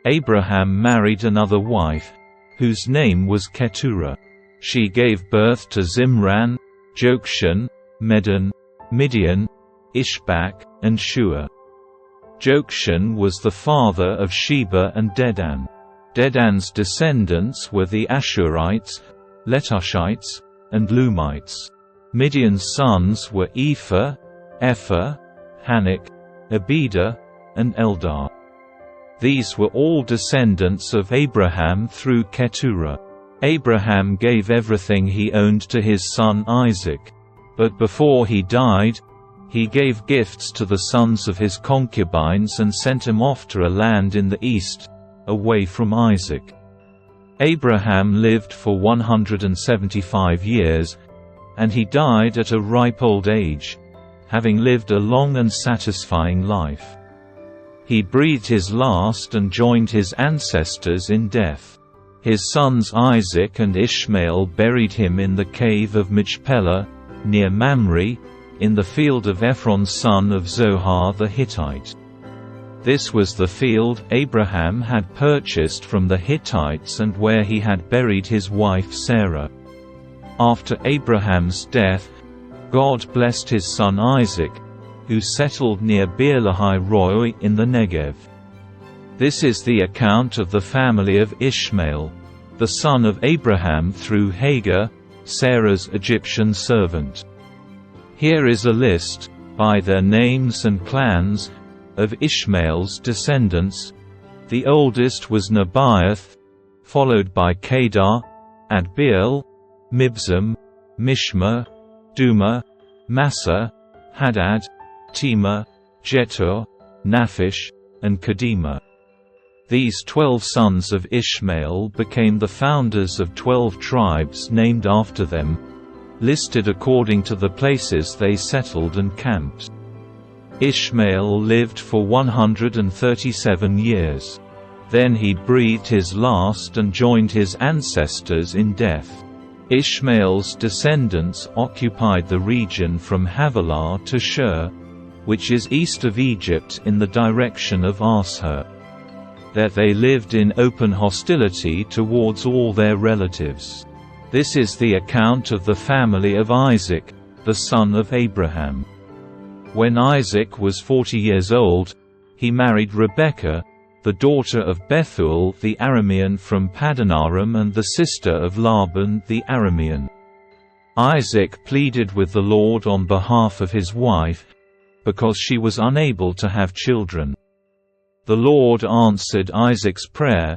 Abraham married another wife, whose name was Keturah. She gave birth to Zimran, Jokshan, Medan, Midian, Ishbak, and Shua. Jokshan was the father of Sheba and Dedan. Dedan's descendants were the Ashurites, Letushites, and Lumites. Midian's sons were Ephah, Epher, Hanok, Abidah, and Eldar. These were all descendants of Abraham through Keturah. Abraham gave everything he owned to his son Isaac. But before he died, he gave gifts to the sons of his concubines and sent him off to a land in the east, away from Isaac. Abraham lived for 175 years, and he died at a ripe old age, having lived a long and satisfying life. He breathed his last and joined his ancestors in death. His sons Isaac and Ishmael buried him in the cave of Machpelah, near Mamre, in the field of Ephron son of Zohar the Hittite. This was the field Abraham had purchased from the Hittites and where he had buried his wife Sarah. After Abraham's death, God blessed his son Isaac, who settled near Beer-lahai-roi in the Negev. This is the account of the family of Ishmael, the son of Abraham through Hagar, Sarah's Egyptian servant. Here is a list, by their names and clans, of Ishmael's descendants. The oldest was Nebaioth, followed by Kedar, Adbeel, Mibzam, Mishma, Duma, Massa, Hadad, Tema, Jetur, Naphish, and Kedema. These 12 sons of Ishmael became the founders of 12 tribes named after them, listed according to the places they settled and camped. Ishmael lived for 137 years. Then he breathed his last and joined his ancestors in death. Ishmael's descendants occupied the region from Havilah to Shur, which is east of Egypt in the direction of Ashur. There they lived in open hostility towards all their relatives. This is the account of the family of Isaac, the son of Abraham. When Isaac was 40 years old, he married Rebekah, the daughter of Bethuel the Aramean from Padanaram and the sister of Laban the Aramean. Isaac pleaded with the Lord on behalf of his wife, because she was unable to have children. The Lord answered Isaac's prayer,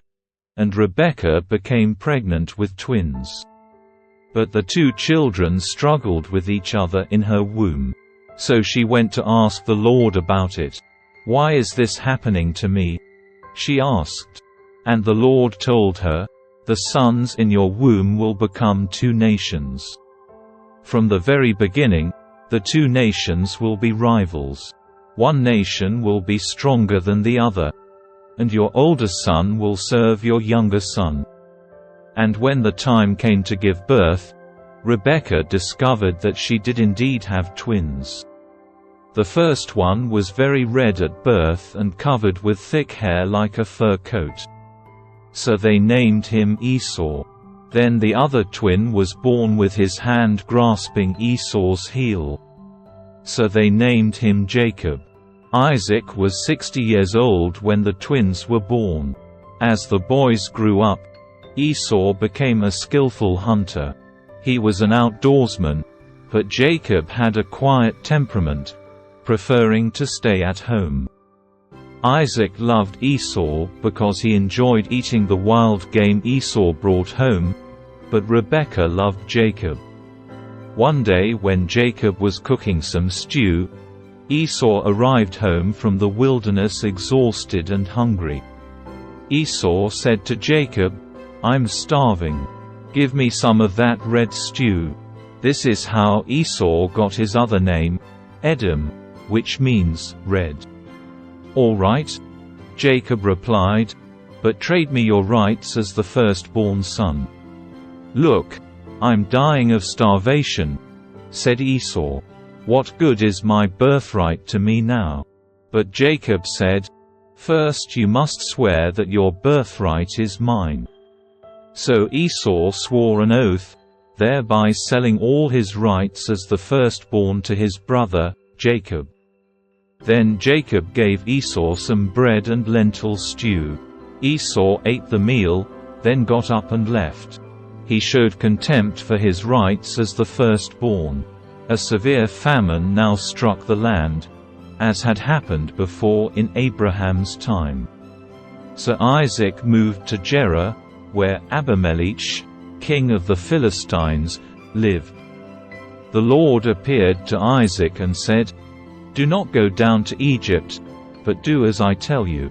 and Rebekah became pregnant with twins. But the two children struggled with each other in her womb. So she went to ask the Lord about it. "Why is this happening to me?" she asked. And the Lord told her, "The sons in your womb will become two nations. From the very beginning, the two nations will be rivals. One nation will be stronger than the other, and your older son will serve your younger son." And when the time came to give birth, Rebekah discovered that she did indeed have twins. The first one was very red at birth and covered with thick hair like a fur coat. So they named him Esau. Then the other twin was born with his hand grasping Esau's heel. So they named him Jacob. Isaac was 60 years old when the twins were born. As the boys grew up, Esau became a skillful hunter. He was an outdoorsman, but Jacob had a quiet temperament, preferring to stay at home. Isaac loved Esau because he enjoyed eating the wild game Esau brought home, but Rebekah loved Jacob. One day when Jacob was cooking some stew, Esau arrived home from the wilderness exhausted and hungry. Esau said to Jacob, "I'm starving. Give me some of that red stew." This is how Esau got his other name, Edom, which means red. "All right," Jacob replied, "but trade me your rights as the firstborn son." "Look, I'm dying of starvation," said Esau. "What good is my birthright to me now?" But Jacob said, First you must swear that your birthright is mine." So Esau swore an oath, thereby selling all his rights as the firstborn to his brother, Jacob. Then Jacob gave Esau some bread and lentil stew. Esau ate the meal, then got up and left. He showed contempt for his rights as the firstborn. A severe famine now struck the land, as had happened before in Abraham's time. So Isaac moved to Gerar, where Abimelech, king of the Philistines, lived. The Lord appeared to Isaac and said, "Do not go down to Egypt, but do as I tell you.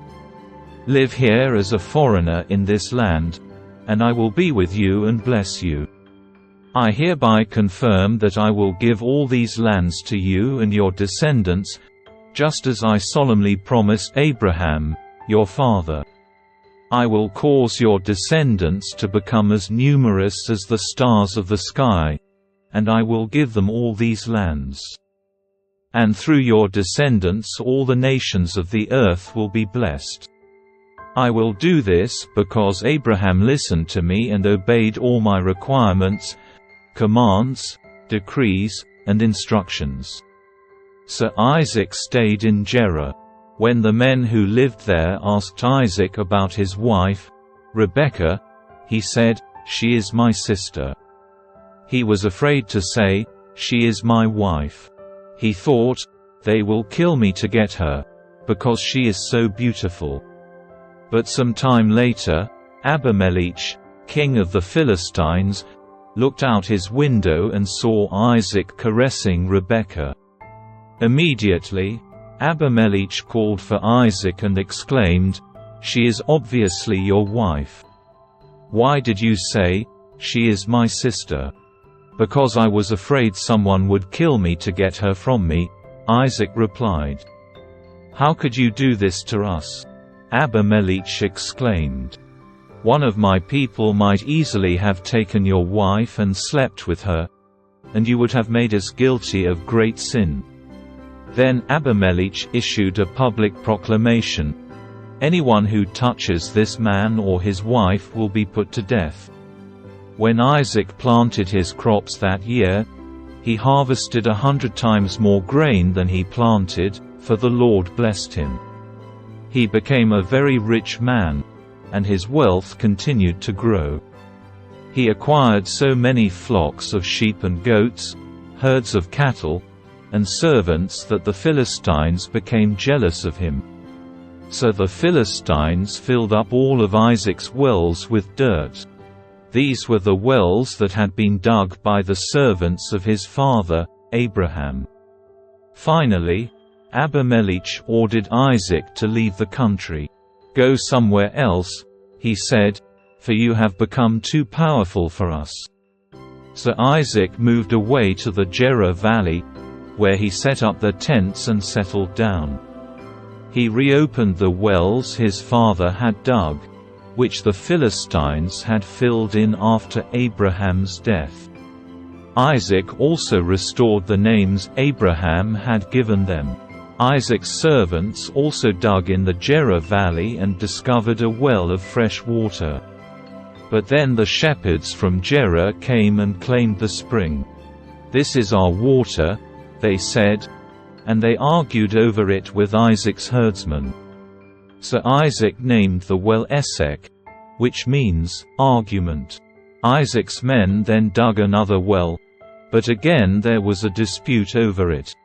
Live here as a foreigner in this land, and I will be with you and bless you. I hereby confirm that I will give all these lands to you and your descendants, just as I solemnly promised Abraham, your father. I will cause your descendants to become as numerous as the stars of the sky, and I will give them all these lands. And through your descendants all the nations of the earth will be blessed. I will do this because Abraham listened to me and obeyed all my requirements, commands, decrees, and instructions." So Isaac stayed in Gerar. When the men who lived there asked Isaac about his wife, Rebekah, he said, "She is my sister." He was afraid to say, "She is my wife." He thought, "They will kill me to get her, because she is so beautiful." But some time later, Abimelech, king of the Philistines, looked out his window and saw Isaac caressing Rebekah. Immediately, Abimelech called for Isaac and exclaimed, "She is obviously your wife. Why did you say, 'She is my sister'?" "Because I was afraid someone would kill me to get her from me," Isaac replied. "How could you do this to us?" Abimelech exclaimed. "One of my people might easily have taken your wife and slept with her, and you would have made us guilty of great sin." Then Abimelech issued a public proclamation, "Anyone who touches this man or his wife will be put to death." When Isaac planted his crops that year, he harvested 100 times more grain than he planted, for the Lord blessed him. He became a very rich man, and his wealth continued to grow. He acquired so many flocks of sheep and goats, herds of cattle, and servants that the Philistines became jealous of him. So the Philistines filled up all of Isaac's wells with dirt. These were the wells that had been dug by the servants of his father, Abraham. Finally, Abimelech ordered Isaac to leave the country. "Go somewhere else," he said, "for you have become too powerful for us." So Isaac moved away to the Gerar valley, where he set up the tents and settled down. He reopened the wells his father had dug, which the Philistines had filled in after Abraham's death. Isaac also restored the names Abraham had given them. Isaac's servants also dug in the Gerar valley and discovered a well of fresh water. But then the shepherds from Gerar came and claimed the spring. "This is our water," they said, and they argued over it with Isaac's herdsmen. So Isaac named the well Esek, which means argument. Isaac's men then dug another well, but again there was a dispute over it.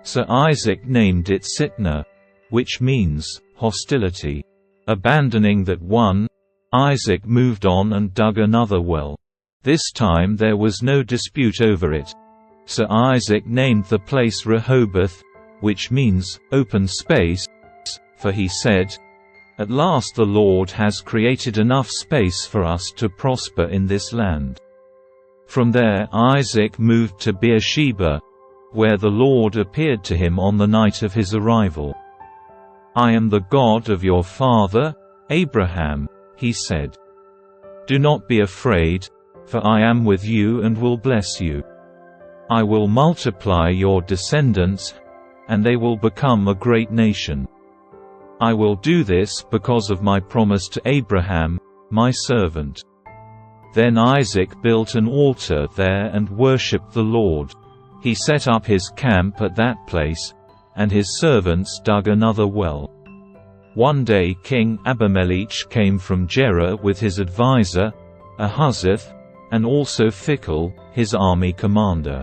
So Isaac named it Sitnah, which means hostility. Abandoning that one, Isaac moved on and dug another well. This time there was no dispute over it. So Isaac named the place Rehoboth, which means open space, for he said, "At last the Lord has created enough space for us to prosper in this land." From there Isaac moved to Beersheba, where the Lord appeared to him on the night of his arrival. "I am the God of your father, Abraham," he said. "Do not be afraid, for I am with you and will bless you. I will multiply your descendants, and they will become a great nation. I will do this because of my promise to Abraham, my servant." Then Isaac built an altar there and worshipped the Lord. He set up his camp at that place, and his servants dug another well. One day King Abimelech came from Gerar with his advisor, Ahuzzath, and also Phicol, his army commander.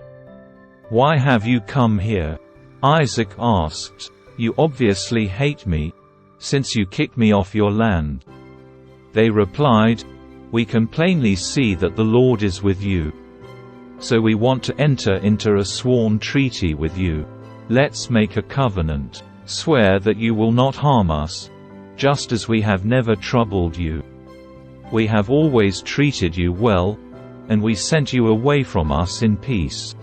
"Why have you come here?" Isaac asked. "You obviously hate me, since you kicked me off your land." They replied, "We can plainly see that the Lord is with you. So we want to enter into a sworn treaty with you. Let's make a covenant. Swear that you will not harm us, just as we have never troubled you. We have always treated you well, and we sent you away from us in peace.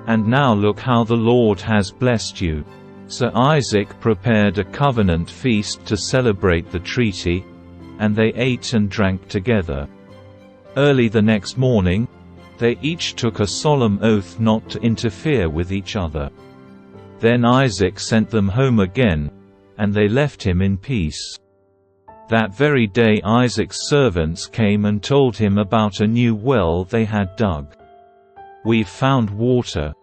And now look how the Lord has blessed you." So Isaac prepared a covenant feast to celebrate the treaty, and they ate and drank together. Early the next morning, they each took a solemn oath not to interfere with each other. Then Isaac sent them home again, and they left him in peace. That very day Isaac's servants came and told him about a new well they had dug. "We've found water,"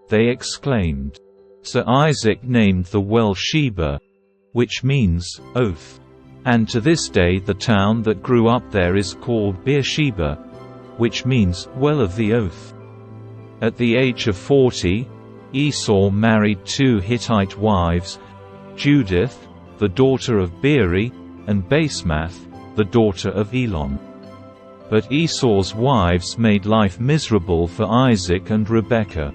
they exclaimed. So Isaac named the well Sheba, which means oath. And to this day the town that grew up there is called Beersheba, which means well of the oath. At the age of 40, Esau married 2 Hittite wives, Judith, the daughter of Beeri, and Basemath, the daughter of Elon. But Esau's wives made life miserable for Isaac and Rebekah.